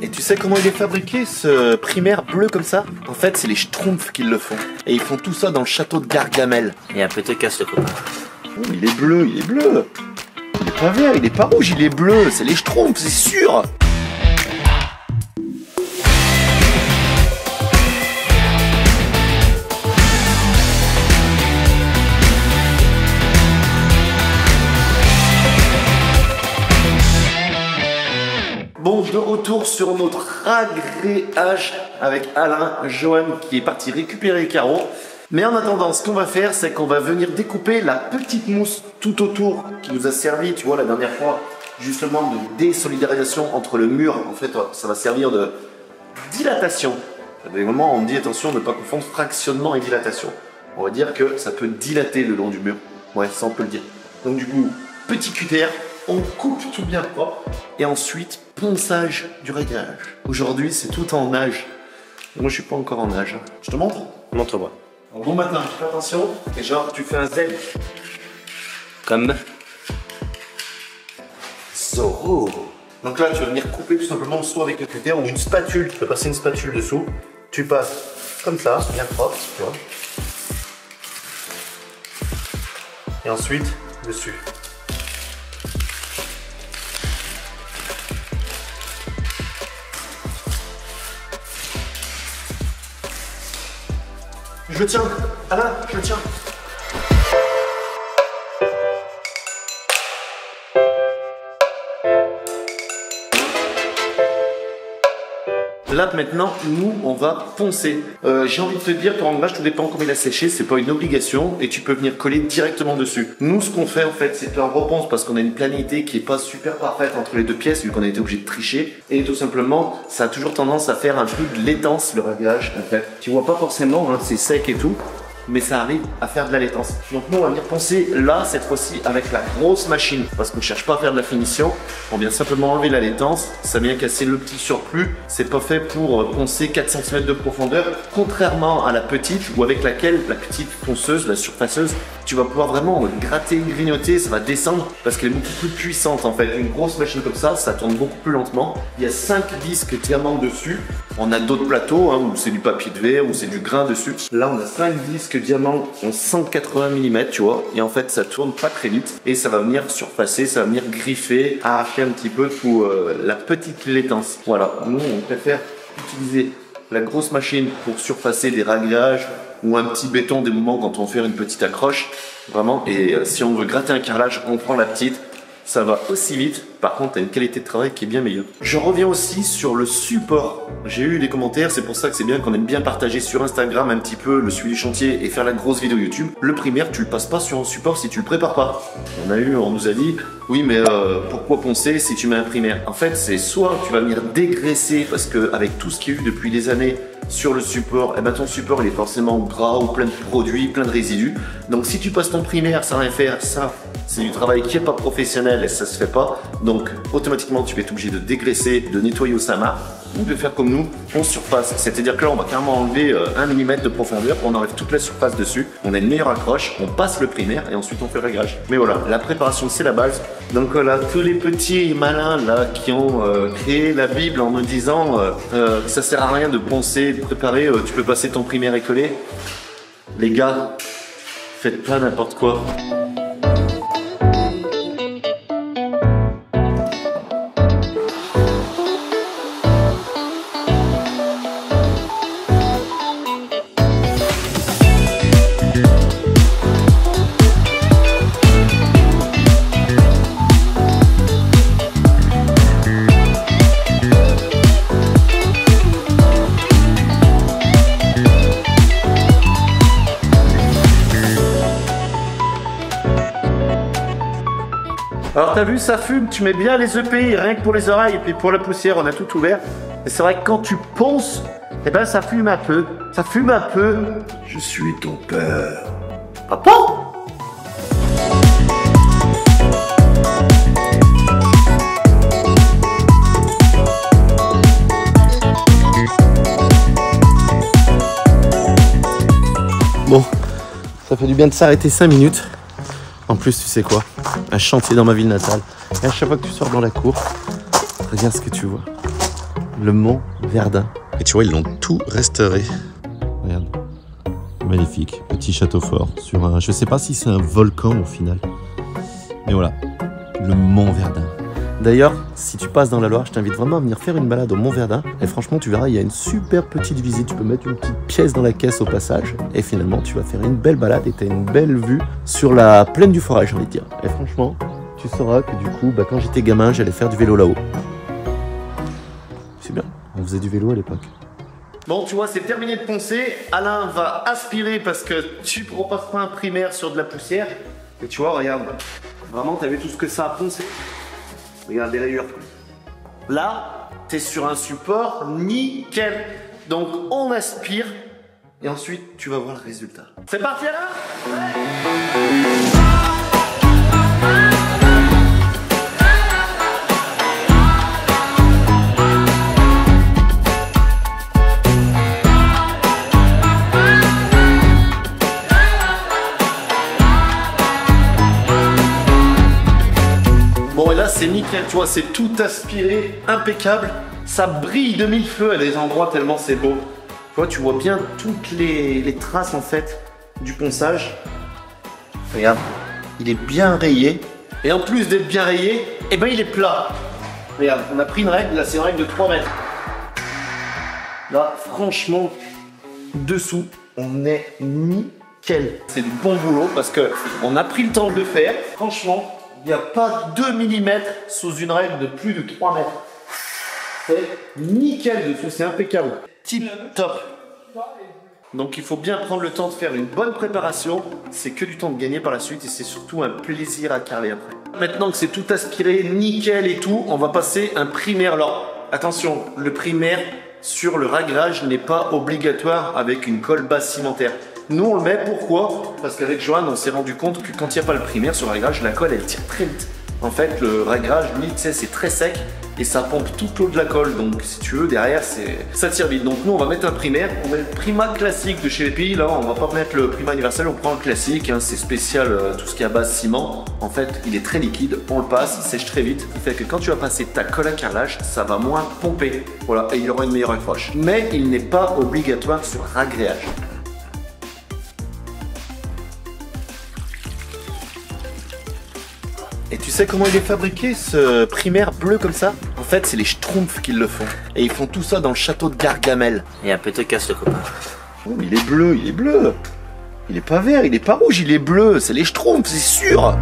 Et tu sais comment il est fabriqué, ce primaire bleu comme ça? En fait, c'est les Schtroumpfs qui le font. Et ils font tout ça dans le château de Gargamel. Et un peu te casse le copain. Oh, il est bleu, il est bleu. Il est pas vert, il est pas rouge, il est bleu. C'est les Schtroumpfs, c'est sûr. Bon, de retour sur notre agréage avec Alain, Johan qui est parti récupérer les carreaux. Mais en attendant, ce qu'on va faire, c'est qu'on va venir découper la petite mousse tout autour qui nous a servi, tu vois, la dernière fois, justement de désolidarisation entre le mur. En fait, ça va servir de dilatation. À des moments, on dit attention de ne pas confondre fractionnement et dilatation. On va dire que ça peut dilater le long du mur. Ouais, ça on peut le dire. Donc du coup, petit cutter. On coupe tout bien propre et ensuite ponçage du réglage. Aujourd'hui, c'est tout en nage. Moi, je suis pas encore en nage. Je te montre? Montre-moi. Bon matin, fais attention. Et genre, tu fais un Z. Comme Zorro. Donc là, tu vas venir couper tout simplement soit avec le cutter ou une spatule. Tu peux passer une spatule dessous. Tu passes comme ça, bien propre, tu vois. Et ensuite, dessus. Je tiens, Alain, je tiens. Là maintenant, nous on va poncer. J'ai envie de te dire, ton réglage, tout dépend comment il a séché, c'est pas une obligation et tu peux venir coller directement dessus. Nous ce qu'on fait en fait, c'est qu'on reponce parce qu'on a une planité qui est pas super parfaite entre les deux pièces vu qu'on a été obligé de tricher et tout simplement, ça a toujours tendance à faire un peu de laitance le réglage en fait. Tu vois pas forcément, hein, c'est sec et tout. Mais ça arrive à faire de la laitance. Donc nous on va venir poncer là cette fois-ci avec la grosse machine parce qu'on ne cherche pas à faire de la finition, on vient simplement enlever la laitance, ça vient casser le petit surplus, c'est pas fait pour poncer 4 cm de profondeur, contrairement à la petite ou avec laquelle la petite ponceuse, la surfaceuse, tu vas pouvoir vraiment gratter, grignoter, ça va descendre parce qu'elle est beaucoup plus puissante en fait. Une grosse machine comme ça tourne beaucoup plus lentement. Il y a 5 disques diamants dessus. On a d'autres plateaux hein, où c'est du papier de verre, où c'est du grain dessus. Là on a 5 disques diamants en 180 mm, tu vois. Et en fait ça tourne pas très vite et ça va venir surfacer, ça va venir griffer, arracher un petit peu tout la petite laitance. Voilà, nous on préfère utiliser la grosse machine pour surfacer des réglages ou un petit béton des moments quand on fait une petite accroche, vraiment. Et si on veut gratter un carrelage, on prend la petite, ça va aussi vite. Par contre, tu as une qualité de travail qui est bien meilleure. Je reviens aussi sur le support. J'ai eu des commentaires, c'est pour ça que c'est bien qu'on aime bien partager sur Instagram un petit peu le suivi du chantier et faire la grosse vidéo YouTube. Le primaire, tu le passes pas sur un support si tu le prépares pas. On nous a dit, oui mais pourquoi poncer si tu mets un primaire? En fait, c'est soit tu vas venir dégraisser parce que avec tout ce qu'il y a eu depuis des années sur le support, eh ben ton support il est forcément gras ou plein de produits, plein de résidus. Donc si tu passes ton primaire sans rien faire, ça c'est du travail qui n'est pas professionnel et ça se fait pas. Donc automatiquement tu vas être obligé de dégraisser, de nettoyer au Sama ou de faire comme nous, on surface. C'est-à-dire que là on va carrément enlever 1 mm de profondeur, on enlève toute la surface dessus, on a une meilleure accroche, on passe le primaire et ensuite on fait le réglage. Mais voilà, la préparation c'est la base. Donc voilà, tous les petits malins là qui ont créé la Bible en me disant que ça sert à rien de poncer, de préparer, tu peux passer ton primaire et coller. Les gars, faites pas n'importe quoi. Alors t'as vu, ça fume, tu mets bien les EPI, rien que pour les oreilles et puis pour la poussière, on a tout ouvert. Et c'est vrai que quand tu ponces, eh ben ça fume un peu. Ça fume un peu. Je suis ton père. Papa ? Bon, ça fait du bien de s'arrêter 5 minutes. En plus, tu sais quoi? Un chantier dans ma ville natale. Et à chaque fois que tu sors dans la cour, regarde ce que tu vois. le Mont Verdun. Et tu vois, ils l'ont tout restauré. Regarde. Magnifique. Petit château fort sur un... Je sais pas si c'est un volcan au final. Mais voilà. Le Mont Verdun. D'ailleurs, si tu passes dans la Loire, je t'invite vraiment à venir faire une balade au Mont Verdun. Et franchement, tu verras, il y a une super petite visite. Tu peux mettre une petite pièce dans la caisse au passage. Et finalement, tu vas faire une belle balade et tu as une belle vue sur la plaine du Forêt, j'ai envie de dire. Et franchement, tu sauras que du coup, quand j'étais gamin, j'allais faire du vélo là-haut. C'est bien, on faisait du vélo à l'époque. Bon, tu vois, c'est terminé de poncer. Alain va aspirer parce que tu ne repasses pas un primaire sur de la poussière. Et tu vois, regarde, vraiment, tu as vu tout ce que ça a poncé. Regarde les rayures. Là, tu es sur un support nickel. Donc, on aspire et ensuite, tu vas voir le résultat. C'est parti, Alain ? Bon, et là, c'est nickel, tu vois, c'est tout aspiré, impeccable. Ça brille de mille feux à des endroits tellement c'est beau. Tu vois, tu vois bien toutes les traces, en fait, du ponçage. Regarde, il est bien rayé. Et en plus d'être bien rayé, eh ben, il est plat. Regarde, on a pris une règle, là, c'est une règle de 3 mètres. Là, franchement, dessous, on est nickel. C'est du bon boulot parce qu'on a pris le temps de le faire. Franchement, il n'y a pas 2 mm sous une règle de plus de 3 mètres. C'est nickel dessous, c'est impeccable. Tip top. Donc il faut bien prendre le temps de faire une bonne préparation. C'est que du temps de gagner par la suite et c'est surtout un plaisir à carrer après. Maintenant que c'est tout aspiré, nickel et tout, on va passer un primaire. Alors attention, le primaire sur le ragrage n'est pas obligatoire avec une colle basse cimentaire. Nous on le met, pourquoi? Parce qu'avec Johan on s'est rendu compte que quand il n'y a pas le primaire sur le ragrage, la colle elle tire très vite. En fait le ragrage, lui, tu sais, c'est très sec et ça pompe toute l'eau de la colle. Donc si tu veux, derrière ça tire vite. Donc nous on va mettre un primaire, on met le Prima classique de chez les pays. Là on va pas mettre le Prima universel, on prend le classique, hein, c'est spécial, tout ce qui est à base ciment. En fait il est très liquide, on le passe, il sèche très vite. Il fait que quand tu vas passer ta colle à carrelage, ça va moins pomper. Voilà, et il aura une meilleure accroche. Mais il n'est pas obligatoire sur ragréage. Et tu sais comment il est fabriqué, ce primaire bleu comme ça? En fait, c'est les Schtroumpfs qui le font. Et ils font tout ça dans le château de Gargamel. Et un peu te casse le copain. Oh, mais il est bleu, il est bleu. Il est pas vert, il est pas rouge, il est bleu. C'est les Schtroumpfs, c'est sûr.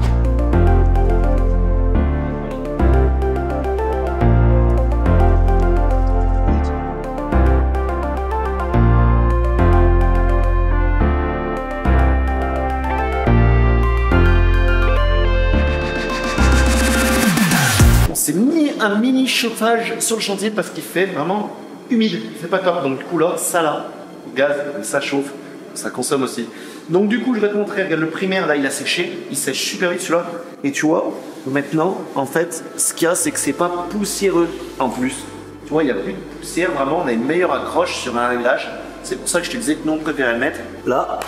C'est mis un mini chauffage sur le chantier parce qu'il fait vraiment humide, c'est pas top. Donc du coup là, ça là, gaz, ça chauffe, ça consomme aussi. Donc du coup je vais te montrer, regarde le primaire là il a séché, il sèche super vite celui-là. Et tu vois, maintenant en fait ce qu'il y a c'est que c'est pas poussiéreux en plus. Tu vois, il n'y a plus de poussière, vraiment on a une meilleure accroche sur un réglage. C'est pour ça que je te disais que nous on préférait le mettre là.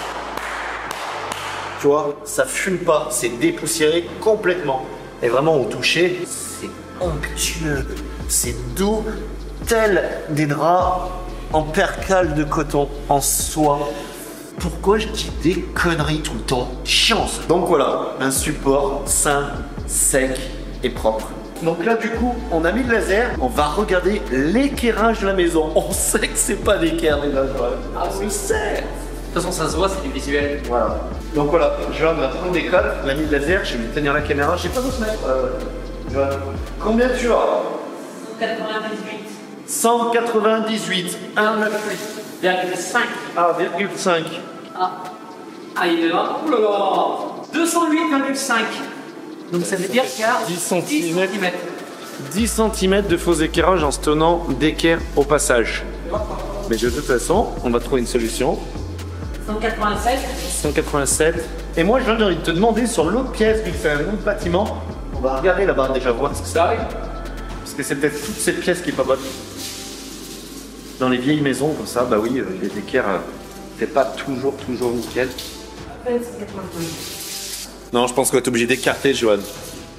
Tu vois, ça fume pas, c'est dépoussiéré complètement. Et vraiment au toucher, c'est onctueux, c'est doux, tel des draps en percale de coton, en soie. Pourquoi je dis des conneries tout le temps? Chiant ça. Donc voilà, un support sain, sec et propre. Donc là du coup, on a mis le laser, on va regarder l'équerrage de la maison. On sait que c'est pas d'équerre les gars. Ah oui, c'est. De toute façon, ça se voit, c'est du visuel. Voilà. Donc voilà, Johan va prendre des codes, on a mis le laser, je vais tenir la caméra, j'ai pas d'autre mettre. Johan, combien tu as? 198. 198. 1,5. Ah, 0,5. Ah, il est là. Oh là là. 208,5. Donc ça veut dire qu'il y a 10 cm. 10 cm de faux équerrage en se tenant d'équerre au passage. Mais de toute façon, on va trouver une solution. 187. 187. Et moi, je viens de te demander sur l'autre pièce, vu que c'est un autre bâtiment, on va regarder là-bas déjà, voir ce que ça arrive. Parce que c'est peut-être toute cette pièce qui est pas bonne. Dans les vieilles maisons, comme ça, bah oui, les équerres, c'est pas toujours nickel. Non, je pense qu'on va être obligé d'écarter, Johan.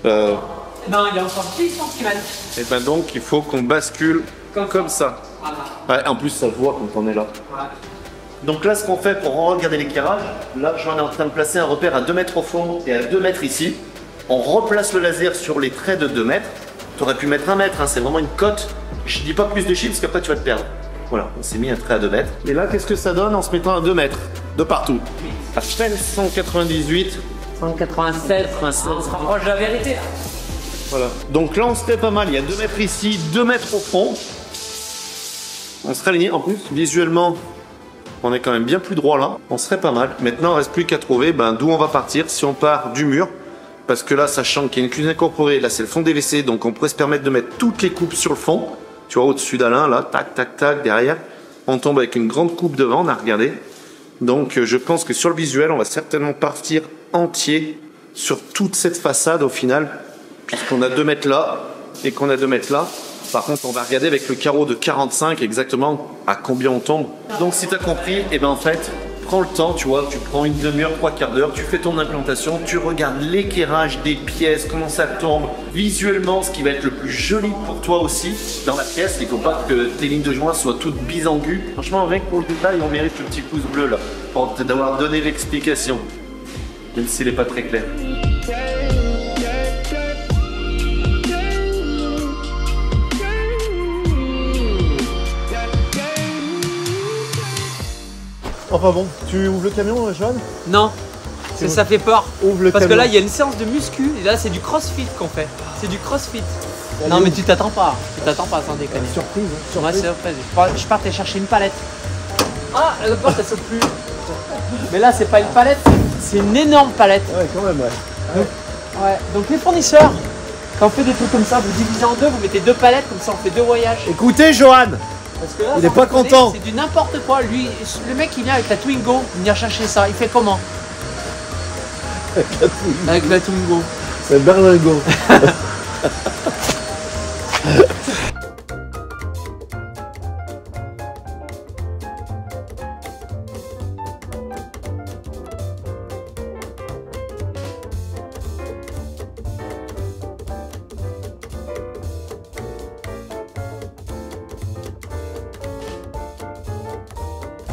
Non, il y a encore 10 cm. Et ben donc, il faut qu'on bascule Comme ça. Voilà. Ouais, en plus, ça se voit quand on est là. Ouais. Donc là, ce qu'on fait pour regarder l'éclairage, là, Joanne est en train de placer un repère à 2 mètres au fond et à 2 mètres ici. On replace le laser sur les traits de 2 mètres. Tu aurais pu mettre 1 mètre, hein, c'est vraiment une cote. Je dis pas plus de chiffres parce qu'après tu vas te perdre. Voilà, on s'est mis un trait à 2 mètres. Et là, qu'est-ce que ça donne en se mettant à 2 mètres de partout? À peine 198. 187, on se rapproche de la vérité. Voilà. Donc là, on serait pas mal. Il y a 2 mètres ici, 2 mètres au fond. On serait aligné. En plus, visuellement, on est quand même bien plus droit là. On serait pas mal. Maintenant, il ne reste plus qu'à trouver d'où on va partir. Si on part du mur, parce que là, sachant qu'il y a une cuisine incorporée, là, c'est le fond des WC, donc on pourrait se permettre de mettre toutes les coupes sur le fond. Tu vois, au-dessus d'Alain, là, tac, tac, tac, derrière. On tombe avec une grande coupe devant, on a regardé. Donc, je pense que sur le visuel, on va certainement partir entier sur toute cette façade au final, puisqu'on a 2 mètres là et qu'on a 2 mètres là. Par contre, on va regarder avec le carreau de 45 exactement à combien on tombe. Donc, si tu as compris, et ben en fait, prends le temps, tu vois, tu prends une demi-heure, 3/4 d'heure, tu fais ton implantation, tu regardes l'éclairage des pièces, comment ça tombe, visuellement, ce qui va être le plus joli pour toi aussi dans la pièce. Il ne faut pas que tes lignes de joint soient toutes bisanguës. Franchement, rien que pour le détail, on mérite le petit pouce bleu là, pour d'avoir donné l'explication, même s'il n'est pas très clair. Enfin bon, tu ouvres le camion, Joanne? Non, ça fait peur. Ouvre le Parce camion. que là, il y a une séance de muscu et là, c'est du crossfit qu'on fait. C'est du crossfit. Non, mais tu t'attends pas. Tu t'attends pas sans déconner. Surprise, hein, Ouais, c'est surprise. Je partais chercher une palette. Ah, la porte, elle saute plus. Mais là, c'est pas une palette, c'est une énorme palette. Ouais, quand même, ouais. Ouais. Donc les fournisseurs, quand on fait des trucs comme ça, vous divisez en deux, vous mettez 2 palettes, comme ça on fait 2 voyages. Écoutez, Joanne, Parce que là, il sans est pas déconner, content. C'est du n'importe quoi. Lui, le mec, il vient avec la Twingo, venir chercher ça. Il fait comment? Avec la Twingo. C'est Berlingot.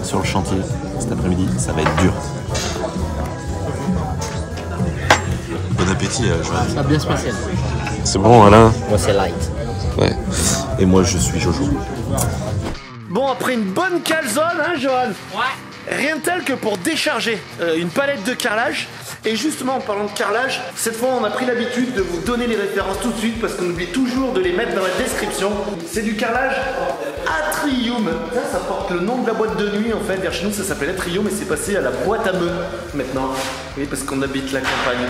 Sur le chantier, cet après-midi, ça va être dur. Bon appétit, Joanne. Ça va bien se passer. C'est bon, Alain? Moi, c'est light. Ouais. Et moi, je suis Jojo. Bon, après une bonne calzone, hein, Joanne? Ouais. Rien de tel que pour décharger une palette de carrelage. Et justement, en parlant de carrelage, cette fois, on a pris l'habitude de vous donner les références tout de suite parce qu'on oublie toujours de les mettre dans la description. C'est du carrelage Atrium. Ça porte le nom de la boîte de nuit, en fait. Vers chez nous, ça s'appelait Atrium et c'est passé à la boîte à meux maintenant. Oui, parce qu'on habite la campagne.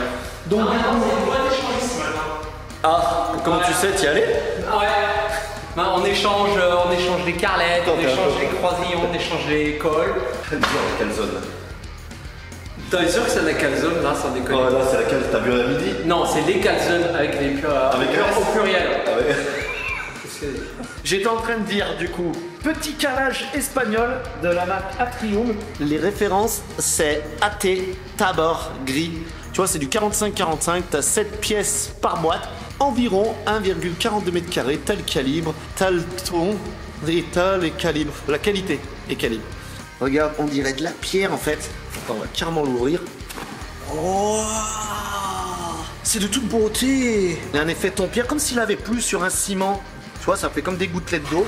Donc, ah, comment tu sais, t'y allais? Ah ouais. Ben, on échange les carlettes, on échange les croisillons, on échange les cols. Très bien, la calzone. T'es sûr que c'est la calzone là, sans déconner? Oh, là, c'est laquelle t'as bu à midi? Non, c'est les calzones avec les au pluriel. Ah ouais. J'étais en train de dire du coup, petit carrelage espagnol de la marque Atrium. Les références, c'est AT Tabor gris. Tu vois, c'est du 45-45, t'as 7 pièces par boîte, environ 1,42 mètres carrés, t'as le calibre, t'as le ton et t'as les calibres, la qualité et calibre. Regarde, on dirait de la pierre en fait. Attends, on va carrément l'ouvrir. Oh, c'est de toute beauté. Il y a un effet ton pierre comme s'il avait plu sur un ciment. Tu vois, ça fait comme des gouttelettes d'eau.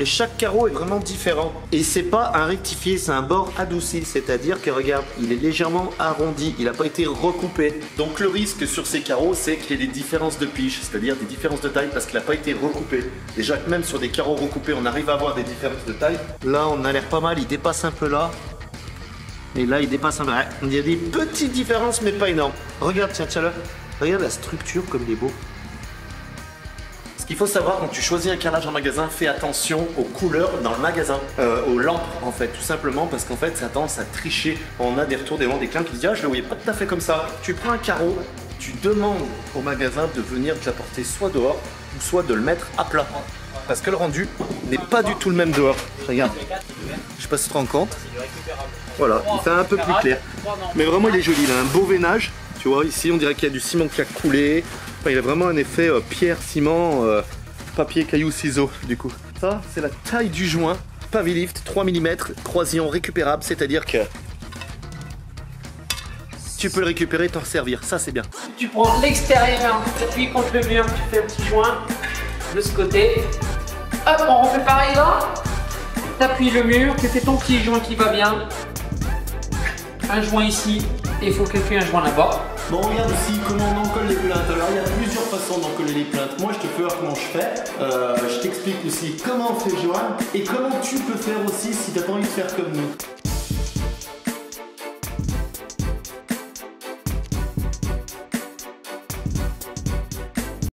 Et chaque carreau est vraiment différent. Et c'est pas un rectifié, c'est un bord adouci. C'est-à-dire que regarde, il est légèrement arrondi. Il n'a pas été recoupé. Donc le risque sur ces carreaux, c'est qu'il y ait des différences de piche. C'est-à-dire des différences de taille parce qu'il n'a pas été recoupé. Déjà que même sur des carreaux recoupés, on arrive à avoir des différences de taille. Là, on a l'air pas mal. Il dépasse un peu là. Et là, il dépasse un peu. Ouais, il y a des petites différences, mais pas énormes. Regarde, tiens-le. Regarde la structure comme il est beau. Ce qu'il faut savoir quand tu choisis un carrelage en magasin, fais attention aux couleurs dans le magasin, aux lampes en fait, tout simplement parce qu'en fait ça a tendance à tricher. On a des retours des clients qui disent ah je le voyais pas tout à fait comme ça. Tu prends un carreau, tu demandes au magasin de venir te l'apporter soit dehors ou soit de le mettre à plat. Parce que le rendu n'est pas du tout le même dehors. Regarde, je sais pas si tu te rends compte. Voilà, il fait un peu plus clair. Mais vraiment il est joli, il a un beau veinage. Tu vois ici on dirait qu'il y a du ciment qui a coulé. Enfin, il a vraiment un effet pierre-ciment papier, caillou, ciseaux du coup. Ça, c'est la taille du joint. Pavilift, 3 mm, croisillon récupérable, c'est-à-dire que tu peux le récupérer et t'en servir. Ça, c'est bien. Tu prends l'extérieur, tu appuies contre le mur, tu fais un petit joint de ce côté. Hop, on refait pareil là. T'appuies le mur, tu fais ton petit joint qui va bien. Un joint ici, et il faut calculer un joint là-bas. Bon, regarde aussi comment on encolle les plaintes. Alors, il y a plusieurs façons d'encoller les plaintes. Moi, je te fais voir comment je fais. Je t'explique aussi comment on fait Johan et comment tu peux faire aussi si tu n'as pas envie de faire comme nous.